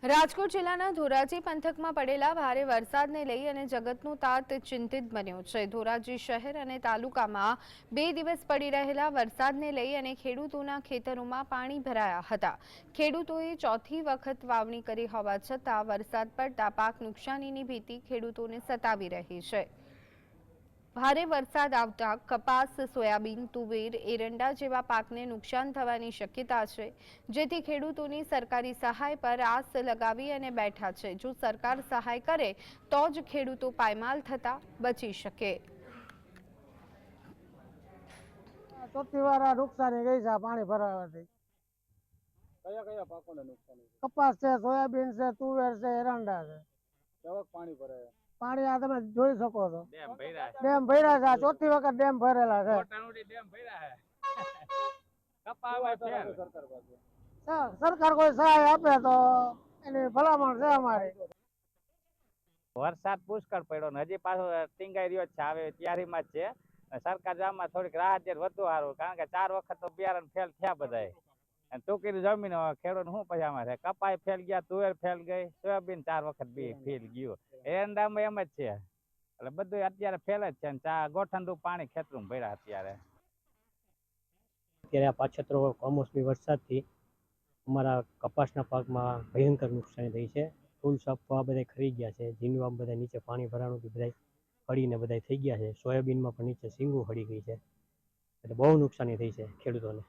રાજકોટ જિલ્લાના ધોરાજી પંથકમાં પડેલા ભારે વરસાદને લઈ અને જગતનું તાત ચિંતિત બન્યું છે। ધોરાજી શહેર અને તાલુકામાં 2 દિવસ પડી રહેલા વરસાદને લઈ અને ખેડૂતોના ખેતરોમાં પાણી ભરાયા હતા। ખેડૂતોએ ચોથી વખત વાવણી કરી હોવા છતાં વરસાદ પડતા પાક નુકસાનીની ભીતિ ખેડૂતોને સતાવી રહી છે। ભારે વરસાદ આવતા કપાસ, સોયાબીન, તુવેર, એરંડા જેવા પાકને નુકસાન થવાની શક્યતા છે, જેથી ખેડૂતોની સરકારી સહાય પર આસ લગાવી અને બેઠા છે। જો સરકાર સહાય કરે તો જ ખેડૂતો પાયમાલ થતા બચી શકે। ચોથી વાર નુકસાની ગઈ છે પાણી ભરાવાથી। કયા કયા પાકોને નુકસાની છે? કપાસ છે, સોયાબીન છે, તુવેર છે, એરંડા છે। કેવાક પાણી ભરાયા? પાણી આ તમે જોઈ શકો છો, ડેમ ભર્યા છે। ચોથી વખત ડેમ ભરેલા છે। સરકાર કોઈ સહાય આપે તો એની ભલામણ છે અમારી। વરસાદ પુષ્કળ પડ્યો ને હજી પાછો ટીંગાઈ રહ્યો છે, આવે તૈયારીમાં જ છે। સરકાર આમાં થોડીક રાહત દે વધુ સારું, કારણ કે 4 વખત તો બિયારણ ફેલ થયા બધાય। ટૂંકી જમીન ખેડૂત શું પછી આમાં છે, કપાઈ ફેલ ગયા, તુવેર ફેલ ગઈ, સોયાબીન 4 વખત બી ફેલ ગયું, એરંડામાં એમ જ છે। એટલે બધું અત્યારે ફેલ જ છે ને ગોઠણનું પાણી ખેતરું ભર્યા અત્યારે આ પાછતરો કમોસમી વરસાદથી અમારા કપાસના પાકમાં ભયંકર નુકસાની થઈ છે। ફૂલ સાપવા બધા ખરી ગયા છે, જીનવા બધા નીચે પાણી ભરાણું બધા હળીને બધા થઈ ગયા છે। સોયાબીનમાં પણ નીચે સિંગું હળી ગઈ છે, એટલે બહુ નુકસાની થઈ છે ખેડૂતોને।